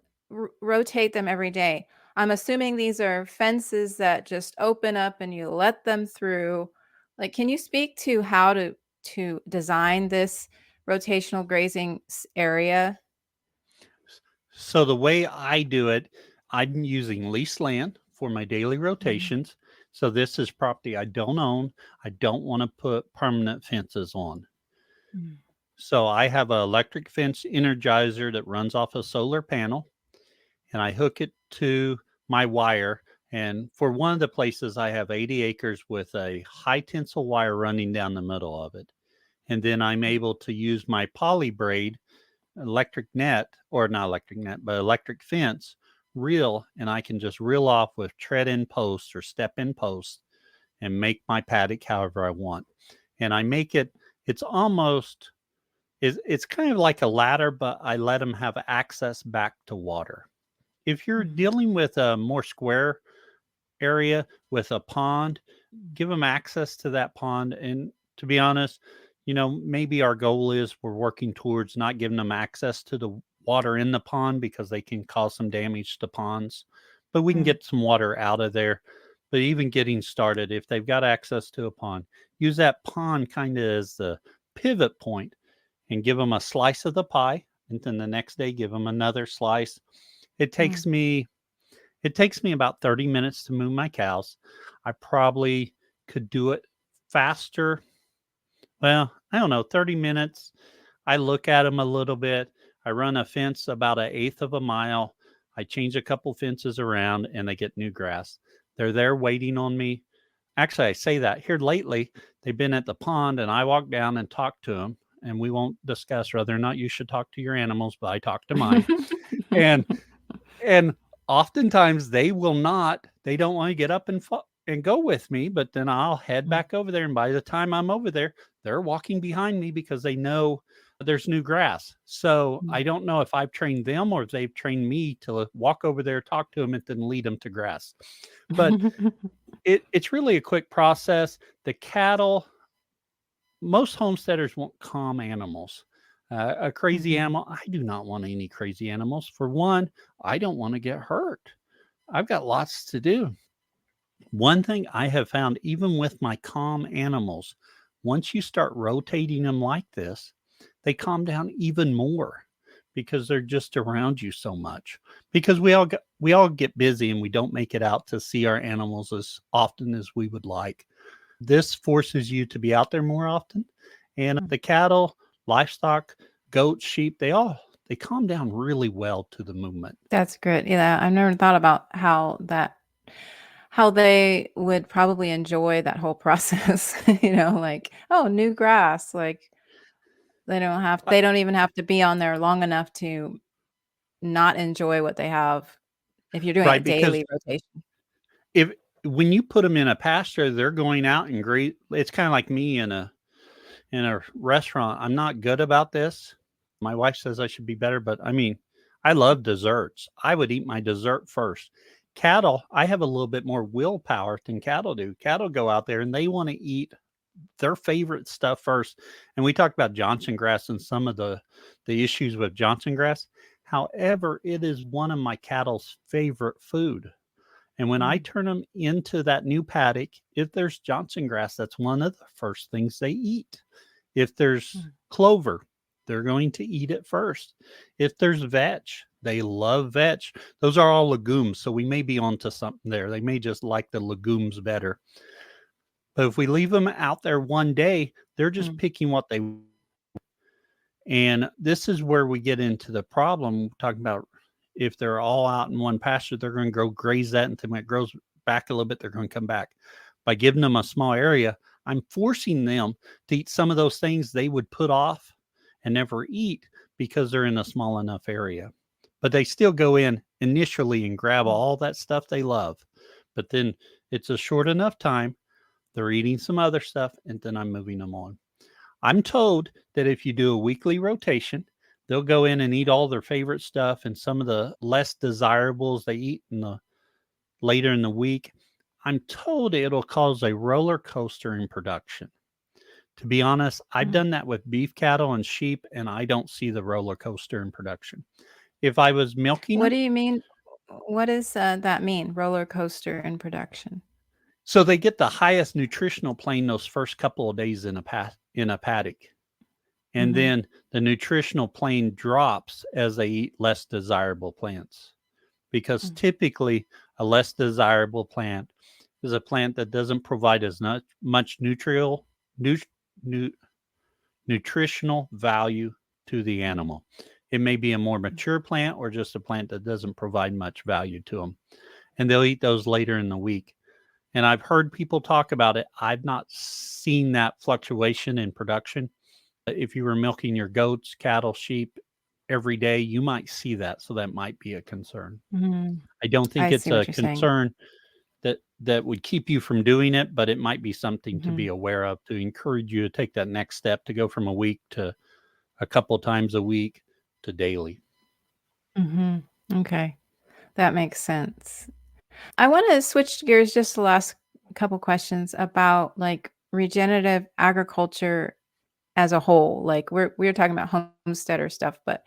rotate them every day. I'm assuming these are fences that just open up and you let them through. Like, can you speak to how to design this rotational grazing area? So the way I do it, I'm using leased land for my daily Mhm. rotations. So this is property I don't own. I don't want to put permanent fences on. Mm. So I have an electric fence energizer that runs off a solar panel, and I hook it to my wire. And for one of the places, I have 80 acres with a high tensile wire running down the middle of it. And then I'm able to use my poly braid electric net, or not electric net, but electric fence reel, and I can just reel off with tread in posts or step in posts and make my paddock however I want. And I make it, it's almost, it's kind of like a ladder, but I let them have access back to water. If you're Mhm. dealing with a more square area with a pond, give them access to that pond. And to be honest, maybe our goal is we're working towards not giving them access to the water in the pond because they can cause some damage to ponds, but we can Mm. get some water out of there. But even getting started, if they've got access to a pond, use that pond kind of as the pivot point and give them a slice of the pie. And then the next day, give them another slice. It Mm. takes me it takes me about 30 minutes to move my cows. I probably could do it faster. Well, I don't know, 30 minutes. I look at them a little bit. I run a fence about an eighth of a mile. I change a couple fences around and they get new grass. They're there waiting on me. Actually, I say that here lately, they've been at the pond and I walk down and talk to them. And we won't discuss whether or not you should talk to your animals, but I talk to mine. And and oftentimes they don't want to get up and go with me, but then I'll head Mm. back over there. And by the time I'm over there, they're walking behind me because they know there's new grass. So Mm. I don't know if I've trained them or if they've trained me to walk over there, talk to them, and then lead them to grass. But it's really a quick process. The cattle, most homesteaders want calm animals. A crazy Mhm. animal, I do not want any crazy animals. For one, I don't want to get hurt. I've got lots to do. One thing I have found, even with my calm animals, once you start rotating them like this, they calm down even more because they're just around you so much. Because we all get busy and we don't make it out to see our animals as often as we would like. This forces you to be out there more often. And Mm. the cattle, livestock, goats, sheep, they calm down really well to the movement. That's good. Yeah, I've never thought about how they would probably enjoy that whole process, like, "Oh, new grass," like, Uh, they don't even have to be on there long enough to not enjoy what they have if you're doing a right, because daily rotation. if when you put them in a pasture, they're going out and great. It's kind of like me in a restaurant. I'm not good about this. My wife says I should be better, but I mean, I love desserts. I would eat my dessert first. Cattle, I have a little bit more willpower than cattle do. Cattle go out there and they want to eat their favorite stuff first. And we talked about Johnson grass and some of the issues with Johnson grass. However, it is one of my cattle's favorite food. And when I Mm. turn them into that new paddock, if there's Johnson grass, that's one of the first things they eat. If there's Mm. clover, they're going to eat it first. If there's vetch, they love vetch. Those are all legumes, so we may be onto something there. They may just like the legumes better. But if we leave them out there one day, they're just Mm. picking what they want. And this is where we get into the problem talking about if they're all out in one pasture, they're going to go graze that until when it grows back a little bit, they're going to come back. By giving them a small area, I'm forcing them to eat some of those things they would put off and never eat because they're in a small enough area. but they still go in initially and grab all that stuff they love. But then it's a short enough time. They're eating some other stuff, and then I'm moving them on. I'm told that if you do a weekly rotation, they'll go in and eat all their favorite stuff, and some of the less desirables they eat in the later in the week. I'm told it'll cause a roller coaster in production. To be honest, I've done that with beef cattle and sheep, and I don't see the roller coaster in production. If I was milking What them, do you mean? What does that mean? Roller coaster in production. so they get the highest nutritional plane those first couple of days in a paddock, and Mm-hmm. then the nutritional plane drops as they eat less desirable plants. Because typically, a less desirable plant is a plant that doesn't provide as much nu- nu- nutritional value to the animal. It may be a more mature plant or just a plant that doesn't provide much value to them. And they'll eat those later in the week. And I've heard people talk about it. I've not seen that fluctuation in production. If you were milking your goats, cattle, sheep every day, you might see that. So that might be a concern. Mm-hmm. I don't think I it's see a what you're saying. concern that would keep you from doing it, but it might be something to Mm-hmm. be aware of to encourage you to take that next step to go from a week to a couple times a week to daily. Mm-hmm. Okay, that makes sense. I want to switch gears just to ask a couple questions about like regenerative agriculture as a whole. Like we're talking about homesteader stuff, but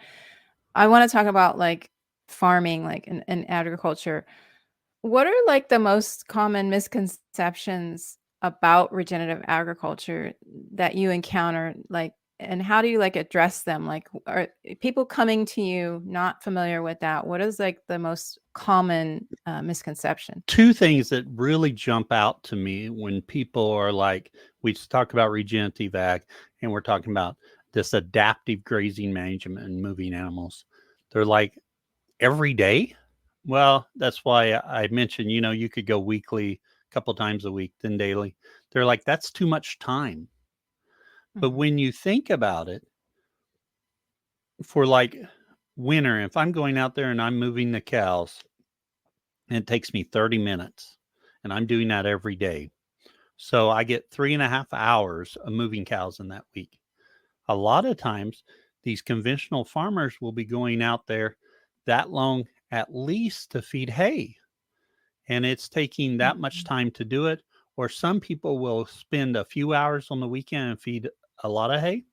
I want to talk about like farming, like in agriculture. What are like the most common misconceptions about regenerative agriculture that you encounter? Like, and how do you like address them? Like, are people coming to you not familiar with that? What is like the most common misconception? Two things that really jump out to me when people are like, we talk about regenerative ag and we're talking about this adaptive grazing management and moving animals. They're like, every day? Well, that's why I mentioned, you could go weekly, a couple times a week, then daily. They're like, that's too much time. But Mhm, when you think about it, for like winter, if I'm going out there and I'm moving the cows, and it takes me 30 minutes, and I'm doing that every day. So I get 3.5 hours of moving cows in that week. A lot of times, these conventional farmers will be going out there that long at least to feed hay, and it's taking that much mhm, time to do it. Or some people will spend a few hours on the weekend and feed a lot of hay.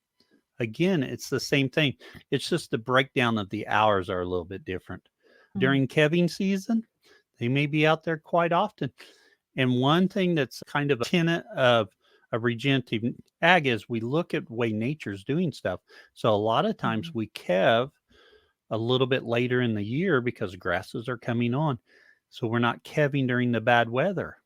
Again, it's the same thing. It's just the breakdown of the hours are a little bit different. mm, During calving season, they may be out there quite often. And one thing that's kind of a tenet of regenerative ag is we look at the way nature's doing stuff. So a lot of times mhm, we calve a little bit later in the year because grasses are coming on. So we're not calving during the bad weather.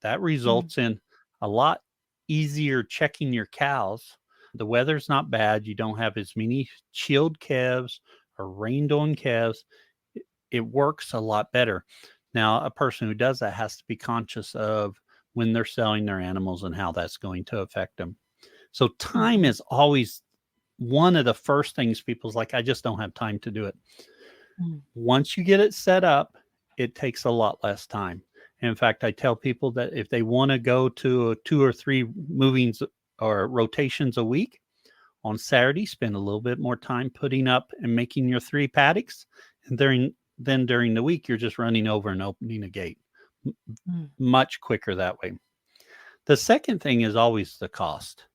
That mm, results in a lot easier checking your cows. The weather's not bad. You don't have as many chilled calves or rained on calves. It works a lot better. Now, a person who does that has to be conscious of when they're selling their animals and how that's going to affect them. So, time mhm, is always one of the first things people's like, I just don't have time to do it. mm, Once you get it set up, it takes a lot less time. In fact, I tell people that if they want to go to 2 or 3 movings or rotations a week, on Saturday, spend a little bit more time putting up and making your 3 paddocks. And then during the week, you're just running over and opening a gate. mm, Much quicker that way. The second thing is always the cost.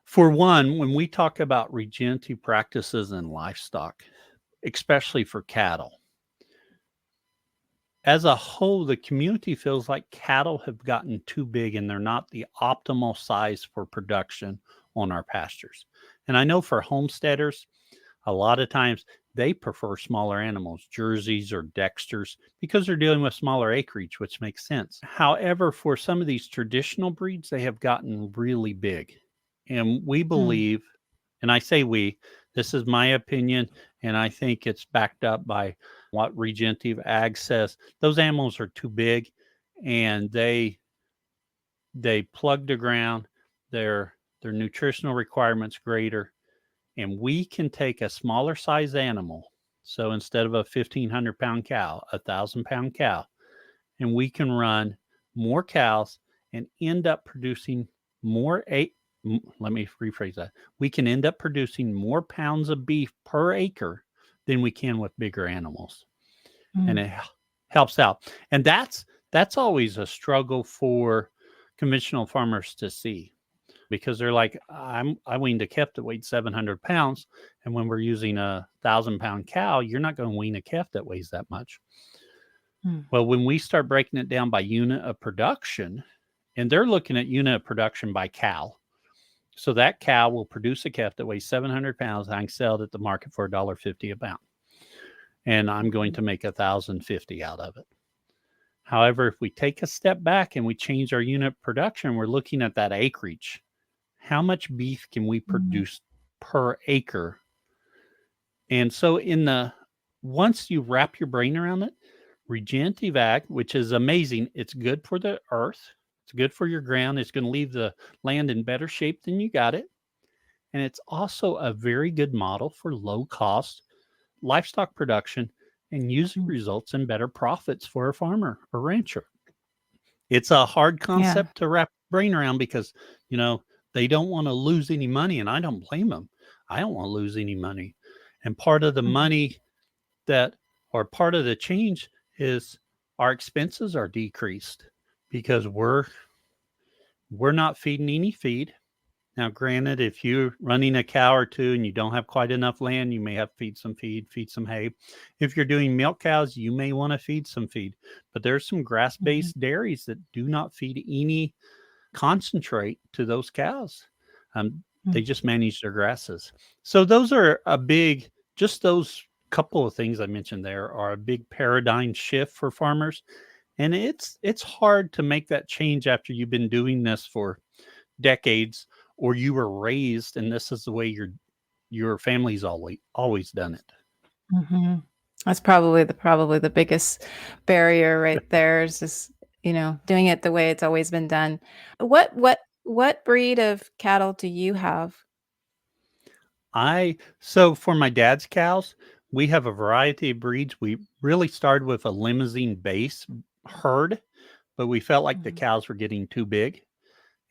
For one, when we talk about regenerative practices in livestock, especially for cattle, as a whole, the community feels like cattle have gotten too big and they're not the optimal size for production on our pastures. And I know for homesteaders, a lot of times they prefer smaller animals, Jerseys or Dexters, because they're dealing with smaller acreage, which makes sense. However, for some of these traditional breeds, they have gotten really big. And we mm, believe, and I say we, this is my opinion, and I think it's backed up by what regenerative ag says. Those animals are too big and they plug the ground, their nutritional requirements greater, and we can take a smaller size animal, So instead of a 1,500-pound cow, 1,000-pound cow, and we can run more cows and end up producing more let me rephrase that. We can end up producing more pounds of beef per acre than we can with bigger animals. And it helps out. And that's always a struggle for conventional farmers to see, because they're like, I weaned a calf that weighed 700 pounds. And when we're using a 1,000-pound cow, you're not going to wean a calf that weighs that much. Well, when we start breaking it down by unit of production, and they're looking at unit of production by cow. So that cow will produce a calf that weighs 700 pounds. I can sell it at the market for $1.50 a pound. And I'm going to make $1,050 out of it. However, if we take a step back and we change our unit production, we're looking at that acreage. How much beef can we produce per acre? And so once you wrap your brain around it, regenerative ag, which is amazing, it's good for the earth, it's good for your ground, it's going to leave the land in better shape than you got it. And it's also a very good model for low cost livestock production and usually results in better profits for a farmer or rancher. It's a hard concept to wrap your brain around because, they don't want to lose any money, and I don't blame them. I don't want to lose any money. And part of the money part of the change is our expenses are decreased because we're not feeding any feed. Now, granted, if you're running a cow or two and you don't have quite enough land, you may have to feed some hay. If you're doing milk cows, you may want to feed some feed. But there's some grass-based dairies that do not feed any concentrate to those cows. They just manage their grasses. So those are just those couple of things I mentioned there are a big paradigm shift for farmers. And it's hard to make that change after you've been doing this for decades, or you were raised and this is the way your family's always done it. That's probably the biggest barrier right there is just, doing it the way it's always been done. What breed of cattle do you have? So for my dad's cows, we have a variety of breeds. We really started with a limousine base herd, but we felt like the cows were getting too big,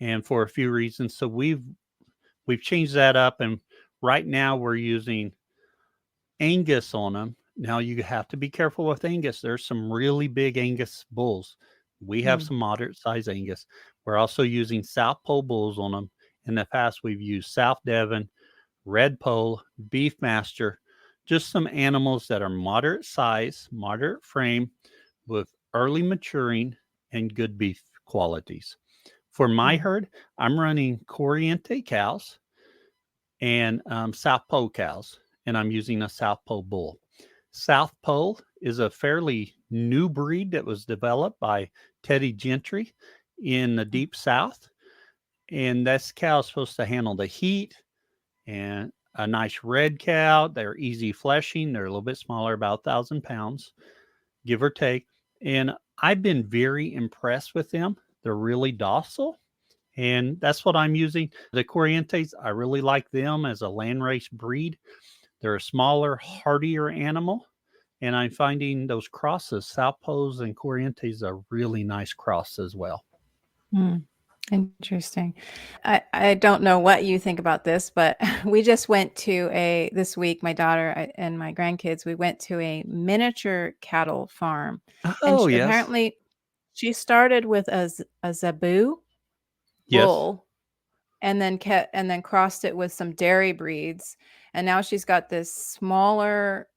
and for a few reasons. So we've changed that up, and right now we're using Angus on them. Now you have to be careful with Angus. There's some really big Angus bulls. We have some moderate size Angus. We're also using South Pole bulls on them. In the past, we've used South Devon, Red Pole, Beefmaster, just some animals that are moderate size, moderate frame, with early maturing and good beef qualities. For my herd, I'm running Corriente cows and South Pole cows, and I'm using a South Pole bull. South Pole is a fairly new breed that was developed by Teddy Gentry in the deep South, and this cow is supposed to handle the heat, and a nice red cow. They're easy fleshing. They're a little bit smaller, about 1,000 pounds, give or take. And I've been very impressed with them. They're really docile. And that's what I'm using. The Corrientes, I really like them as a landrace breed. They're a smaller, hardier animal. And I'm finding those crosses, South Poles and Corrientes, are really nice cross as well. Interesting. I don't know what you think about this, but we just went to this week, my daughter and my grandkids, we went to a miniature cattle farm. Oh, yes. Apparently she started with a zebu Yes. bull and then crossed it with some dairy breeds. And now she's got this smaller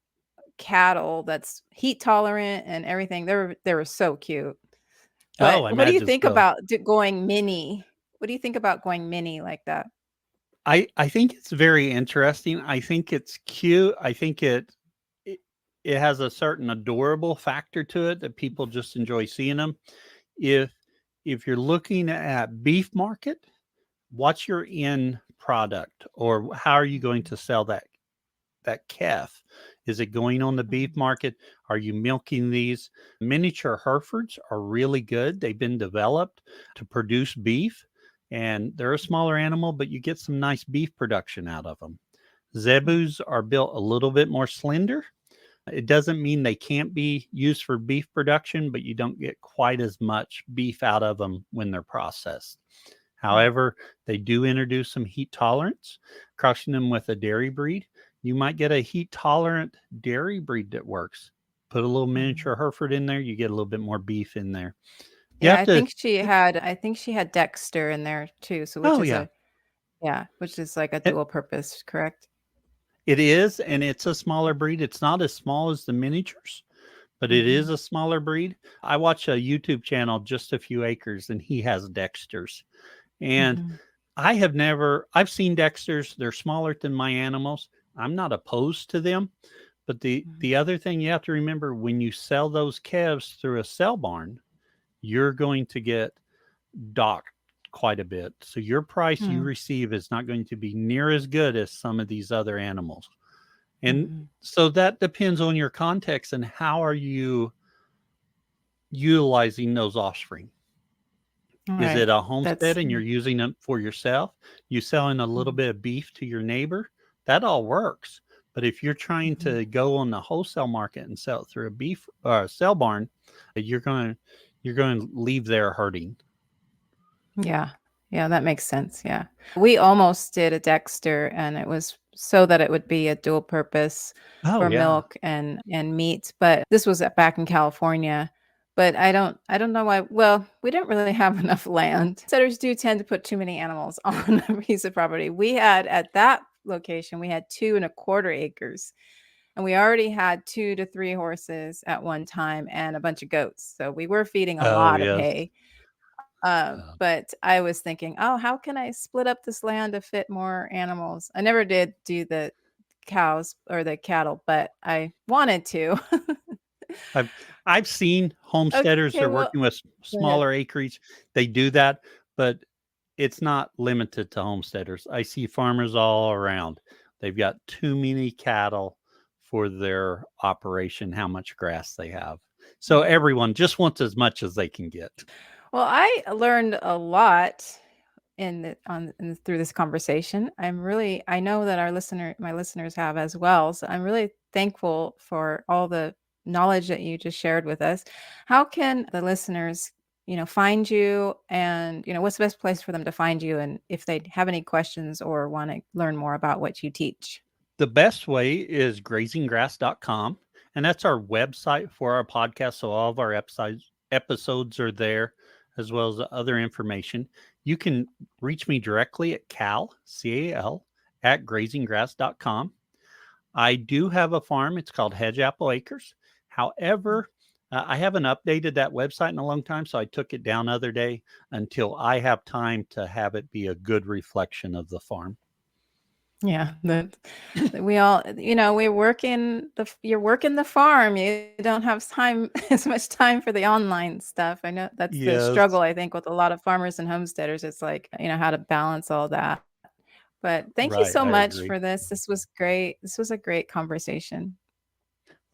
cattle that's heat tolerant and everything. They were so cute. But what do you think about going mini? What do you think about going mini like that? I think it's very interesting. I think it's cute. I think it has a certain adorable factor to it that people just enjoy seeing them. If you're looking at beef market, what's your end product, or how are you going to sell that calf? Is it going on the beef market? Are you milking these? Miniature Herefords are really good. They've been developed to produce beef, and they're a smaller animal, but you get some nice beef production out of them. Zebus are built a little bit more slender, It doesn't mean they can't be used for beef production, but you don't get quite as much beef out of them when they're processed. However, they do introduce some heat tolerance. Crossing them with a dairy breed, you might get a heat tolerant dairy breed that works. Put a little miniature Hereford in there, you get a little bit more beef in there. You Yeah, have to. I think she had Dexter in there too. So which Oh is yeah, which is like a it, dual purpose, correct? it is, and it's a smaller breed. It's not as small as the miniatures, but it is a smaller breed. I watch a YouTube channel, Just a Few Acres, and he has Dexters. And I've seen Dexters. They're smaller than my animals. I'm not opposed to them. But the other thing you have to remember, when you sell those calves through a sell barn, you're going to get docked quite a bit. So your price you receive is not going to be near as good as some of these other animals. And so that depends on your context and how are you utilizing those offspring. Is it a homestead and you're using them for yourself? You selling a little bit of beef to your neighbor? That all works. But if you're trying to go on the wholesale market and sell it through a beef or a sell barn, you're going to leave there hurting. Yeah. Yeah, that makes sense. Yeah. We almost did a Dexter, and it was so that it would be a dual purpose Oh for yeah. milk and meat, but this was back in California. But I don't know why. Well, we didn't really have enough land. Setters do tend to put too many animals on a piece of property. We had at that location, we had 2.25 acres. And we already had 2 to 3 horses at one time and a bunch of goats. So we were feeding a Oh lot of yes. hay. But I was thinking, oh, how can I split up this land to fit more animals? I never did do the cows or the cattle, but I wanted to. I've seen homesteaders that Okay, are well, working with go ahead. smaller acreage. They do that, but it's not limited to homesteaders. I see farmers all around. They've got too many cattle for their operation, how much grass they have. So everyone just wants as much as they can get. Well, I learned a lot through this conversation. I know that my listeners have as well. So I'm really thankful for all the knowledge that you just shared with us. How can the listeners, find you, and, what's the best place for them to find you, and if they have any questions or want to learn more about what you teach? The best way is grazinggrass.com, and that's our website for our podcast. So all of our episodes are there, as well as other information. You can reach me directly at Cal, C-A-L, at grazinggrass.com. I do have a farm. It's called Hedge Apple Acres. However, I haven't updated that website in a long time, so I took it down the other day until I have time to have it be a good reflection of the farm. Yeah, that we all, you're working the farm. You don't have time as much time for the online stuff. I know that's the Yes. struggle, I think, with a lot of farmers and homesteaders. It's like, how to balance all that. But thank you Right. so I much agree. for this. This was great. This was a great conversation.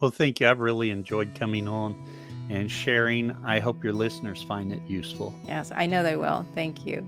Well, thank you. I've really enjoyed coming on and sharing. I hope your listeners find it useful. Yes, I know they will. Thank you.